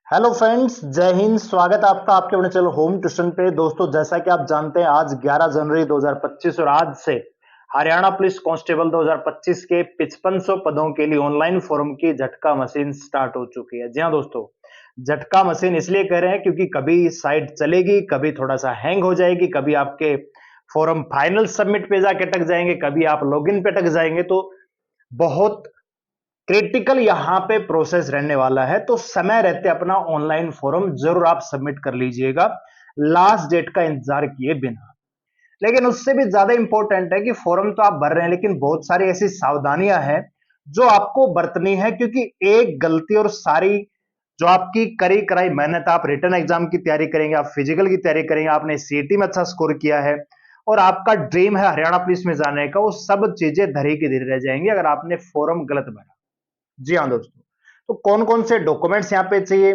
Hello friends, जय हिंद। स्वागत है आपका आपके अपने चैनल होम ट्यूशन पे। दोस्तों, जैसा कि आप जानते हैं, आज 11 जनवरी 2025 और आज से हरियाणा पुलिस कांस्टेबल 2025 के 5500 पदों के लिए ऑनलाइन फॉर्म की झटका मशीन स्टार्ट हो चुकी है। जी हाँ दोस्तों, झटका मशीन इसलिए कह रहे हैं क्योंकि कभी साइट चलेगी, कभी थोड़ा सा हैंग हो जाएगी, कभी आपके फॉर्म फाइनल सबमिट पे जाके अटक जाएंगे, कभी आप लॉगिन पे अटक जाएंगे। तो बहुत क्रिटिकल यहां पे प्रोसेस रहने वाला है, तो समय रहते अपना ऑनलाइन फॉर्म जरूर आप सबमिट कर लीजिएगा, लास्ट डेट का इंतजार किए बिना। लेकिन उससे भी ज्यादा इंपॉर्टेंट है कि फॉर्म तो आप भर रहे हैं, लेकिन बहुत सारी ऐसी सावधानियां हैं जो आपको बरतनी है, क्योंकि एक गलती और सारी जो आपकी करी कराई मेहनत, आप रिटर्न एग्जाम की तैयारी करेंगे, आप फिजिकल की तैयारी करेंगे, आपने सीईटी में अच्छा स्कोर किया है और आपका ड्रीम है हरियाणा पुलिस में जाने का, वो सब चीजें धरी की धरी रह जाएंगी अगर आपने फॉर्म गलत भरा। जी हाँ दोस्तों, तो कौन कौन से डॉक्यूमेंट्स यहाँ पे चाहिए,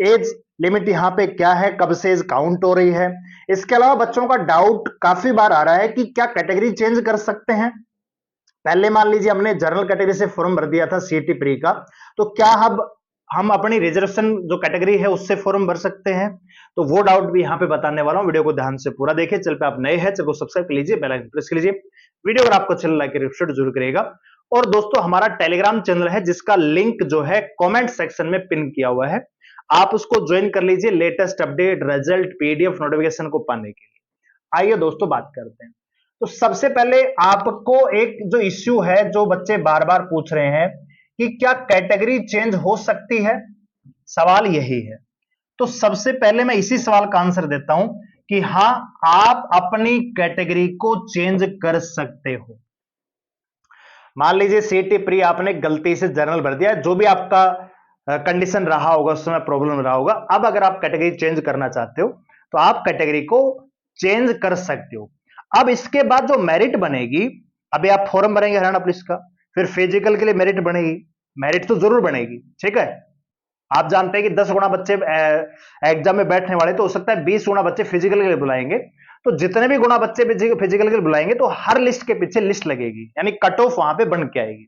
एज लिमिट यहाँ पे क्या है, कब से एज काउंट हो रही है। इसके अलावा बच्चों का डाउट काफी बार आ रहा है कि क्या कैटेगरी चेंज कर सकते हैं। पहले मान लीजिए हमने जनरल कैटेगरी से फॉर्म भर दिया था सीटी प्री का, तो क्या हम अपनी रिजर्वेशन जो कैटेगरी है उससे फॉर्म भर सकते हैं। तो वो डाउट भी यहाँ पे बताने वाला हूँ, वीडियो को ध्यान से पूरा देखिए। चल पे आप नए हैं, चल को सब्सक्राइब कर लीजिए, बेल आइकन प्रेस कर लीजिए। वीडियो अगर आपको अच्छा लाइक जरूर करेगा। और दोस्तों, हमारा टेलीग्राम चैनल है जिसका लिंक जो है कमेंट सेक्शन में पिन किया हुआ है, आप उसको ज्वाइन कर लीजिए latest update, result, PDF notification को पाने के लिए। आइए दोस्तों बात करते हैं। तो सबसे पहले आपको एक जो इश्यू है, जो बच्चे बार बार पूछ रहे हैं कि क्या कैटेगरी चेंज हो सकती है, सवाल यही है। तो सबसे पहले मैं इसी सवाल का आंसर देता हूं कि हां, आप अपनी कैटेगरी को चेंज कर सकते हो। मान लीजिए सीटी प्री आपने गलती से जनरल भर दिया, जो भी आपका कंडीशन रहा होगा उस समय, प्रॉब्लम रहा होगा, अब अगर आप कैटेगरी चेंज करना चाहते हो तो आप कैटेगरी को चेंज कर सकते हो। अब इसके बाद जो मेरिट बनेगी, अभी आप फॉर्म भरेंगे हरियाणा पुलिस का, फिर फिजिकल के लिए मेरिट बनेगी। मेरिट तो जरूर बनेगी, ठीक है। आप जानते हैं कि 10 गुना बच्चे एग्जाम में बैठने वाले, तो हो सकता है 20 गुना बच्चे फिजिकल के लिए बुलाएंगे। तो जितने भी गुना बच्चे फिजिकल के लिए बुलाएंगे, तो हर लिस्ट के पीछे लिस्ट लगेगी, यानी कट ऑफ वहां पे बन के आएगी।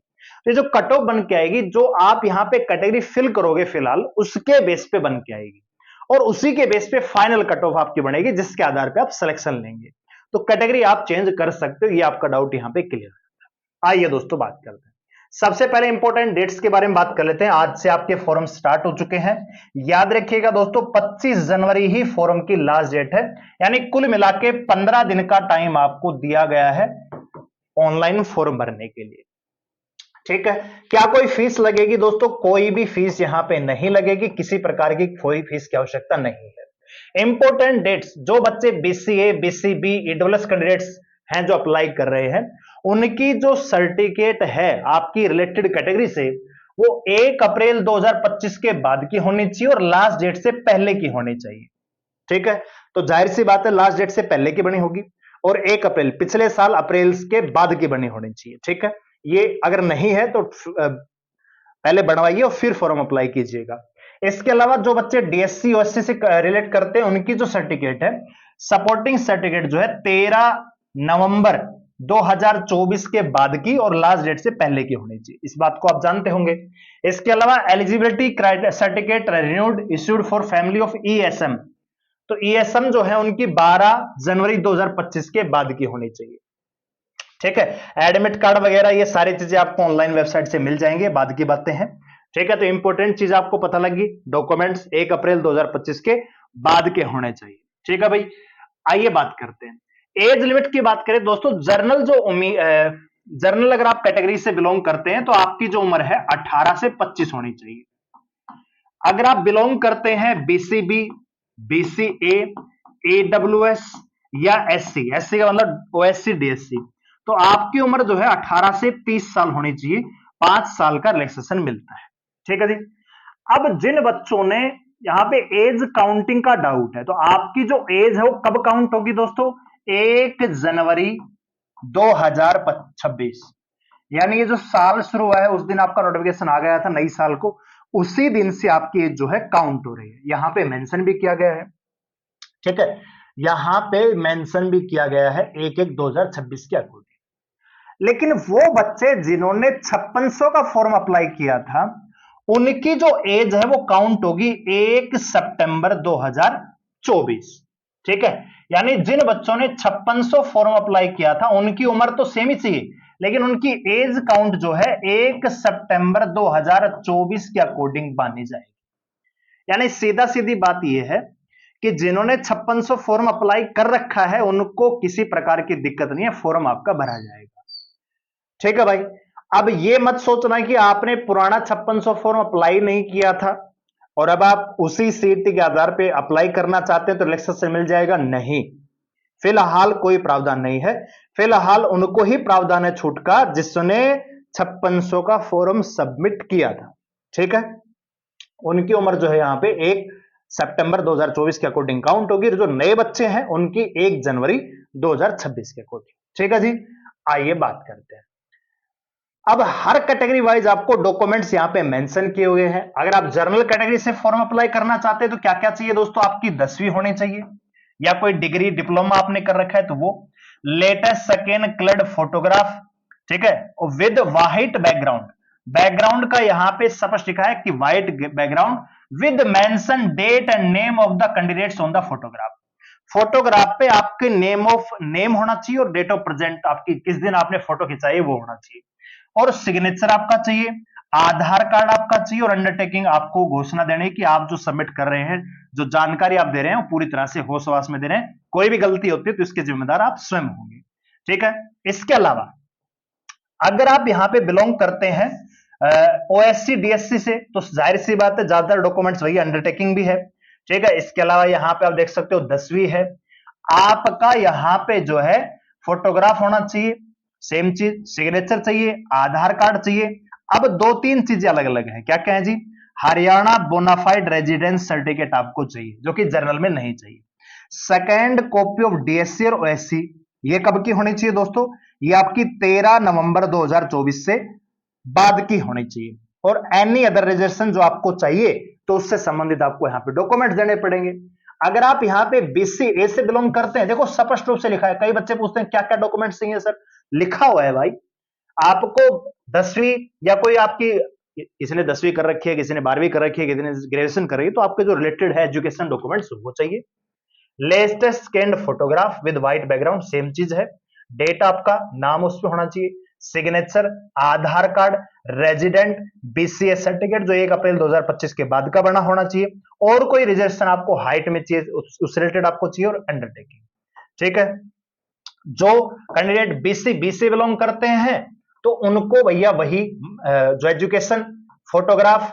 तो ये जो कट ऑफ बन के आएगी, जो आप यहां पे कैटेगरी फिल करोगे फिलहाल, उसके बेस पे बन के आएगी और उसी के बेस पे फाइनल कट ऑफ आपकी बनेगी, जिसके आधार पे आप सिलेक्शन लेंगे। तो कैटेगरी आप चेंज कर सकते हो, ये आपका डाउट यहां पे क्लियर है। आइए दोस्तों बात करते हैं। सबसे पहले इंपॉर्टेंट डेट्स के बारे में बात कर लेते हैं। आज से आपके फॉर्म स्टार्ट हो चुके हैं। याद रखिएगा दोस्तों, 25 जनवरी ही फॉर्म की लास्ट डेट है, यानी कुल मिला के 15 दिन का टाइम आपको दिया गया है ऑनलाइन फॉर्म भरने के लिए, ठीक है। क्या कोई फीस लगेगी दोस्तों? कोई भी फीस यहां पे नहीं लगेगी, किसी प्रकार की कोई फीस की आवश्यकता नहीं है। इंपॉर्टेंट डेट्स, जो बच्चे बीसीए, बीसीबी, ईडब्ल्यूएस कैंडिडेट्स हैं जो अप्लाई कर रहे हैं, उनकी जो सर्टिफिकेट है आपकी रिलेटेड कैटेगरी से, वो 1 अप्रैल 2025 के बाद की होनी चाहिए और लास्ट डेट से पहले की होनी चाहिए, ठीक है। तो जाहिर सी बात है, लास्ट डेट से पहले की बनी होगी और 1 अप्रैल पिछले साल अप्रैल के बाद की बनी होनी चाहिए, ठीक है। ये अगर नहीं है तो पहले बनवाइए और फिर फॉर्म अप्लाई कीजिएगा। इसके अलावा जो बच्चे डीएससी ओएससी से रिलेट करते हैं, उनकी जो सर्टिफिकेट है, सपोर्टिंग सर्टिफिकेट जो है 13 नवंबर 2024 के बाद की और लास्ट डेट से पहले की होनी चाहिए, इस बात को आप जानते होंगे। इसके अलावा eligibility certificate renewed issued for family of ESM, तो ईएसएम जो है उनकी 12 जनवरी 2025 के बाद की होनी चाहिए, ठीक है। एडमिट कार्ड वगैरह ये सारी चीजें आपको ऑनलाइन वेबसाइट से मिल जाएंगे, बाद की बातें हैं, ठीक है। तो इंपॉर्टेंट चीज आपको पता लगी, डॉक्यूमेंट्स 1 अप्रैल 2025 के बाद के होने चाहिए, ठीक है भाई। आइए बात करते हैं एज लिमिट की। बात करें दोस्तों, जर्नल अगर आप कैटेगरी से बिलोंग करते हैं तो आपकी जो उम्र है 18 से 25 होनी चाहिए। अगर आप बिलोंग करते हैं बीसीबी, बीसीए, एडब्ल्यूएस या एससी, एससी का मतलब ओएससी डीएससी, तो आपकी उम्र जो है 18 से 30 साल होनी चाहिए, 5 साल का रिलैक्सेशन मिलता है, ठीक है जी। अब जिन बच्चों ने यहां पे एज काउंटिंग का डाउट है, तो आपकी जो एज है वो कब काउंट होगी दोस्तों? 1 जनवरी 2026, यानी ये जो साल शुरू हुआ है उस दिन आपका नोटिफिकेशन आ गया था नई साल को, उसी दिन से आपकी एज जो है काउंट हो रही है। यहां पे मेंशन भी किया गया है, ठीक है, यहां पे मेंशन भी किया गया है 1/1/2026 के अकॉर्डिंग। लेकिन वो बच्चे जिन्होंने 5600 का फॉर्म अप्लाई किया था, उनकी जो एज है वो काउंट होगी 1 सितंबर 2024। ठीक है, यानी जिन बच्चों ने 5600 फॉर्म अप्लाई किया था उनकी उम्र तो सेम ही चाहिए, लेकिन उनकी एज काउंट जो है 1 सितंबर 2024 के अकॉर्डिंग मानी जाएगी। यानी सीधा सीधी बात यह है कि जिन्होंने 5600 फॉर्म अप्लाई कर रखा है उनको किसी प्रकार की दिक्कत नहीं है, फॉर्म आपका भरा जाएगा। ठीक है भाई, अब ये मत सोचना कि आपने पुराना 5600 फॉर्म अप्लाई नहीं किया था और अब आप उसी सीट के आधार पे अप्लाई करना चाहते हैं तो रिलैक्सेशन से मिल जाएगा, नहीं। फिलहाल कोई प्रावधान नहीं है, फिलहाल उनको ही प्रावधान है छूट का जिसने 5600 का फॉर्म सबमिट किया था। ठीक है, उनकी उम्र जो है यहां पे 1 सितंबर 2024 के अकॉर्डिंग काउंट होगी, जो नए बच्चे हैं उनकी 1 जनवरी 2026 के अकॉर्डिंग। ठीक है जी, आइए बात करते हैं। अब हर कैटेगरी वाइज आपको डॉक्यूमेंट्स यहां पे मेंशन किए हुए हैं। अगर आप जनरल कैटेगरी से फॉर्म अप्लाई करना चाहते हैं तो क्या क्या चाहिए दोस्तों, आपकी 10वीं होनी चाहिए या कोई डिग्री डिप्लोमा आपने कर रखा है तो वो, लेटेस्ट सेकेंड क्लड फोटोग्राफ, ठीक है, और विद व्हाइट बैकग्राउंड, बैकग्राउंड का यहां पे स्पष्ट लिखा है कि white background with mention date and name of the candidates on the photograph. Photograph पे आपके नेम होना चाहिए और डेट ऑफ प्रेजेंट आपकी किस दिन आपने फोटो खिंचाई वो होना चाहिए, और सिग्नेचर आपका चाहिए, आधार कार्ड आपका चाहिए, और अंडरटेकिंग आपको घोषणा देने की आप जो सबमिट कर रहे हैं, जो जानकारी आप दे रहे हैं वो पूरी तरह से होश हवास में दे रहे हैं, कोई भी गलती होती है तो इसके जिम्मेदार आप स्वयं होंगे। ठीक है, इसके अलावा अगर आप यहां पे बिलोंग करते हैं ओएससी डीएससी से तो जाहिर सी बात है ज्यादातर डॉक्यूमेंट्स वही, अंडरटेकिंग भी है। ठीक है, इसके अलावा यहां पे आप देख सकते हो 10वीं है, आपका यहां पे जो है फोटोग्राफ होना चाहिए, सेम चीज, सिग्नेचर चाहिए, आधार कार्ड चाहिए। अब 2-3 चीजें अलग अलग हैं, क्या क्या है जी, हरियाणा बोनाफाइड रेजिडेंस सर्टिफिकेट आपको चाहिए जो कि जनरल में नहीं चाहिए। सेकेंड कॉपी ऑफ डीएससी और ओएससी, ये कब की होनी चाहिए दोस्तों, ये आपकी 13 नवंबर 2024 से बाद की होनी चाहिए। और एनी अदर रजिस्ट्रेशन जो आपको चाहिए तो उससे संबंधित आपको यहां पे डॉक्यूमेंट देने पड़ेंगे। अगर आप यहां पे बीसीए से बिलोंग करते हैं, देखो स्पष्ट रूप से लिखा है, कई बच्चे पूछते हैं क्या क्या डॉक्यूमेंट चाहिए सर, लिखा हुआ है भाई, आपको 10वीं या कोई आपकी, किसी ने 10वीं कर रखी है, किसी ने 12वीं कर रखी है, किसी ने ग्रेजुएशन कर रही है, तो आपके जो रिलेटेड है एजुकेशन डॉक्यूमेंट्स वो चाहिए। Latest scanned photograph with white background, same चीज है, डेट आपका नाम उस पर होना चाहिए, सिग्नेचर, आधार कार्ड, रेजिडेंट, बीसीए सर्टिफिकेट जो 1 अप्रैल 2025 के बाद का बना होना चाहिए, और कोई रिजर्वेशन आपको हाइट में चाहिए उससे रिलेटेड आपको चाहिए, और अंडरटेकिंग। ठीक है, जो कैंडिडेट बीसी बिलोंग करते हैं तो उनको भैया वही जो एजुकेशन, फोटोग्राफ,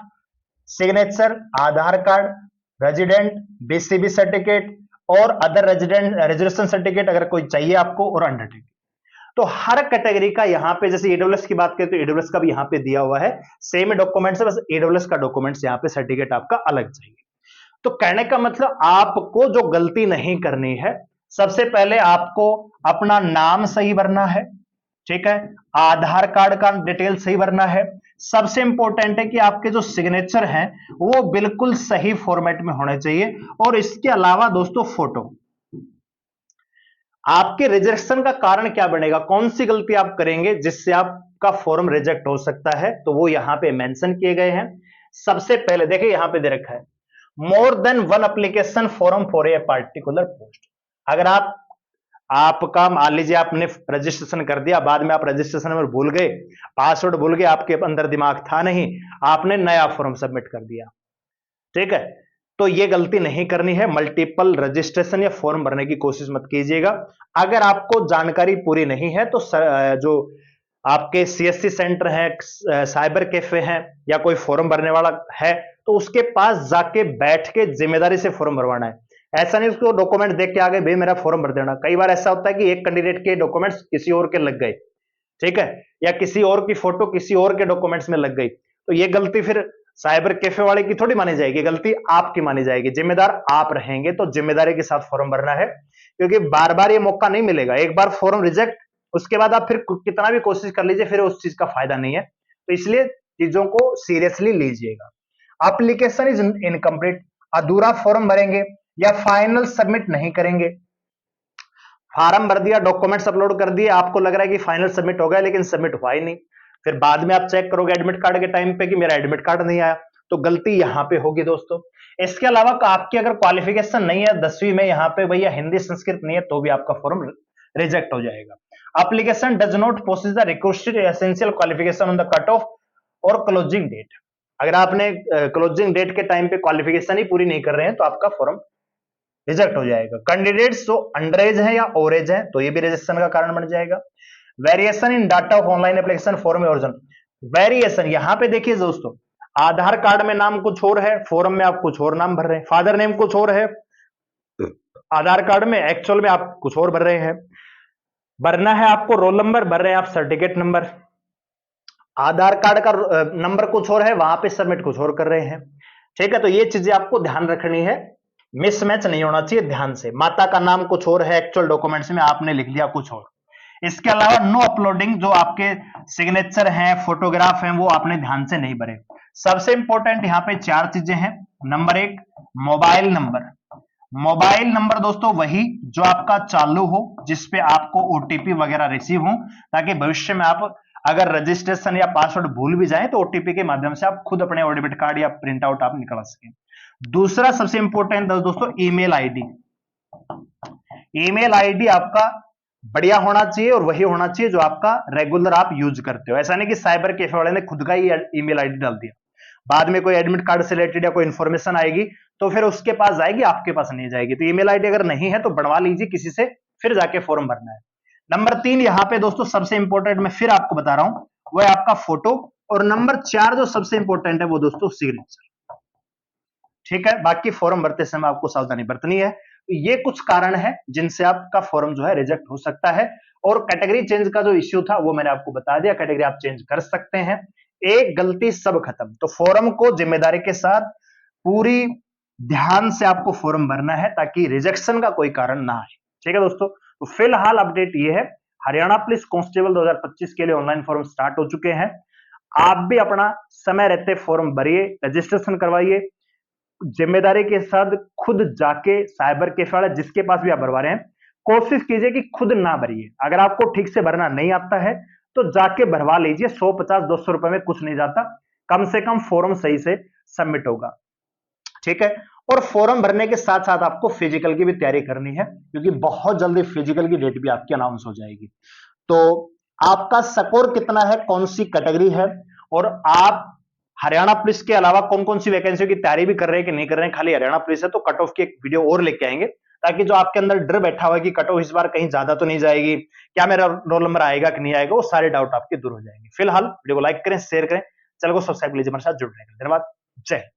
सिग्नेचर, आधार कार्ड, रेजिडेंट, बीसीबी सर्टिफिकेट और अदर रेजिडेंट रेजिस्ट्रेशन सर्टिफिकेट अगर कोई चाहिए आपको, और अंडरटेकिंग। तो हर कैटेगरी का यहां पे, जैसे ईडब्ल्यूएस की बात करें तो ईडब्ल्यूएस का भी यहां पे दिया हुआ है, सेम डॉक्यूमेंट्स है, बस ईडब्ल्यूएस का डॉक्यूमेंट्स यहां पे सर्टिफिकेट आपका अलग चाहिए। तो कहने का मतलब आपको जो गलती नहीं करनी है, सबसे पहले आपको अपना नाम सही भरना है, ठीक है, आधार कार्ड का डिटेल सही भरना है, सबसे इंपॉर्टेंट है कि आपके जो सिग्नेचर हैं वो बिल्कुल सही फॉर्मेट में होने चाहिए, और इसके अलावा दोस्तों फोटो। आपके रिजेक्शन का कारण क्या बनेगा, कौन सी गलती आप करेंगे जिससे आपका फॉर्म रिजेक्ट हो सकता है, तो वो यहां पे मेंशन किए गए हैं। सबसे पहले देखिए यहां पे दे रखा है more than one application form for a particular post. अगर आपका मान लीजिए आपने रजिस्ट्रेशन कर दिया, बाद में आप रजिस्ट्रेशन में भूल गए, पासवर्ड भूल गए, आपके अंदर दिमाग था नहीं, आपने नया फॉर्म सबमिट कर दिया, ठीक है, तो ये गलती नहीं करनी है, मल्टीपल रजिस्ट्रेशन या फॉर्म भरने की कोशिश मत कीजिएगा। अगर आपको जानकारी पूरी नहीं है तो जो आपके सीएससी सेंटर है, साइबर कैफे हैं, या कोई फॉर्म भरने वाला है तो उसके पास जाके बैठ के जिम्मेदारी से फॉर्म भरवाना है। ऐसा नहीं उसको डॉक्यूमेंट देख के आ गए भाई मेरा फॉर्म भर देना। कई बार ऐसा होता है कि एक कैंडिडेट के डॉक्यूमेंट्स किसी और के लग गए, ठीक है, या किसी और की फोटो किसी और के डॉक्यूमेंट्स में लग गई, तो ये गलती फिर साइबर कैफे वाले की थोड़ी मानी जाएगी, गलती आपकी मानी जाएगी, जिम्मेदार आप रहेंगे। तो जिम्मेदारी के साथ फॉर्म भरना है, क्योंकि बार बार ये मौका नहीं मिलेगा। एक बार फॉर्म रिजेक्ट, उसके बाद आप फिर कितना भी कोशिश कर लीजिए, फिर उस चीज का फायदा नहीं है। तो इसलिए चीजों को सीरियसली लीजिएगा। एप्लीकेशन इज इनकम्प्लीट, अधूरा फॉर्म भरेंगे या फाइनल सबमिट नहीं करेंगे। फॉर्म भर दिया, डॉक्यूमेंट्स अपलोड कर दिए, आपको लग रहा है कि फाइनल सबमिट हो गया, लेकिन सबमिट हुआ ही नहीं, फिर बाद में आप चेक करोगे एडमिट कार्ड के टाइम पे कि मेरा एडमिट कार्ड नहीं आया, तो गलती यहां पे होगी दोस्तों। इसके अलावा आपकी अगर क्वालिफिकेशन नहीं है 10वीं में यहां पे भैया हिंदी संस्कृत नहीं है तो भी आपका फॉर्म रिजेक्ट हो जाएगा। Application does not possess the requested essential qualification on the cut off और क्लोजिंग डेट। अगर आपने क्लोजिंग डेट के टाइम पे क्वालिफिकेशन ही पूरी नहीं कर रहे हैं तो आपका फॉर्म रिजेक्ट हो जाएगा। कैंडिडेट्स जो अंडर एज है या ओवर एज है तो ये भी रिजेक्शन का कारण बन जाएगा। Variation in data of online application form original, variation यहां पे देखिए दोस्तों, आधार कार्ड में नाम कुछ और है, फॉर्म में आप कुछ और नाम भर रहे हैं, फादर नेम कुछ और है, आधार कार्ड में एक्चुअल में आप कुछ और भर रहे हैं, भरना है आपको रोल नंबर, भर रहे हैं आप सर्टिफिकेट नंबर, आधार कार्ड का नंबर कुछ और है, वहां पे सबमिट कुछ और कर रहे हैं। ठीक है, तो ये चीजें आपको ध्यान रखनी है, मिसमैच नहीं होना चाहिए ध्यान से। माता का नाम कुछ और है, एक्चुअल डॉक्यूमेंट्स में आपने लिख लिया कुछ और। इसके अलावा नो अपलोडिंग, जो आपके सिग्नेचर हैं, फोटोग्राफ हैं, वो आपने ध्यान से नहीं भरे। सबसे इंपॉर्टेंट यहाँ पे 4 चीजें हैं। Number 1 mobile number, mobile number दोस्तों वही जो आपका चालू हो, जिसपे आपको ओटीपी वगैरह रिसीव हो, ताकि भविष्य में आप अगर रजिस्ट्रेशन या पासवर्ड भूल भी जाए तो ओटीपी के माध्यम से आप खुद अपने डेबिट कार्ड या प्रिंट आउट आप निकाल सकें। दूसरा सबसे इंपॉर्टेंट दोस्तों ईमेल आईडी, ईमेल आईडी आपका बढ़िया होना चाहिए और वही होना चाहिए जो आपका रेगुलर आप यूज करते हो। ऐसा नहीं कि साइबर कैफे वाले ने खुद का ही ईमेल आईडी डाल दिया, बाद में कोई एडमिट कार्ड से रिलेटेड या कोई इंफॉर्मेशन आएगी तो फिर उसके पास जाएगी, आपके पास नहीं जाएगी। तो ईमेल आईडी अगर नहीं है तो बनवा लीजिए किसी से, फिर जाके फॉर्म भरना है। नंबर 3 यहां पे दोस्तों सबसे इंपॉर्टेंट मैं फिर आपको बता रहा हूं, वो है आपका फोटो। और नंबर 4 जो सबसे इंपॉर्टेंट है वो दोस्तों सिग्नेचर। ठीक है, बाकी फॉर्म भरते समय आपको सावधानी बरतनी है। तो ये कुछ कारण है जिनसे आपका फॉर्म जो है रिजेक्ट हो सकता है। और कैटेगरी चेंज का जो इश्यू था वो मैंने आपको बता दिया, कैटेगरी आप चेंज कर सकते हैं। एक गलती सब खत्म। तो फॉर्म को जिम्मेदारी के साथ पूरी ध्यान से आपको फॉर्म भरना है ताकि रिजेक्शन का कोई कारण ना आए। ठीक है दोस्तों, तो फिलहाल अपडेट ये है, हरियाणा पुलिस कांस्टेबल 2025 के लिए ऑनलाइन फॉर्म स्टार्ट हो चुके हैं। आप भी अपना समय रहते फॉर्म भरिए, रजिस्ट्रेशन करवाइए, जिम्मेदारी के साथ खुद जाके साइबर कैफे वाला जिसके पास भी आप भरवा रहे हैं, कोशिश कीजिए कि खुद ना भरिए। अगर आपको ठीक से भरना नहीं आता है तो जाके भरवा लीजिए, 150-200 रुपए में कुछ नहीं जाता, कम से कम फॉर्म सही से सबमिट होगा। ठीक है, और फॉर्म भरने के साथ साथ आपको फिजिकल की भी तैयारी करनी है, क्योंकि बहुत जल्दी फिजिकल की डेट भी आपकी अनाउंस हो जाएगी। तो आपका स्कोर कितना है, कौन सी कैटेगरी है, और आप हरियाणा पुलिस के अलावा कौन कौन सी वैकेंसियों की तैयारी भी कर रहे हैं कि नहीं कर रहे हैं, खाली हरियाणा पुलिस है तो कट ऑफ की एक वीडियो और लेके आएंगे, ताकि जो आपके अंदर डर बैठा हुआ है कि कट ऑफ इस बार कहीं ज्यादा तो नहीं जाएगी, क्या मेरा रोल नंबर आएगा कि नहीं आएगा, वो सारे डाउट आपके दूर हो जाएंगे। फिलहाल वीडियो को लाइक करें, शेयर करें, चैनल को सब्सक्राइब लीजिए, हमारे साथ जुड़ रहे हैं। धन्यवाद, जय हिंद।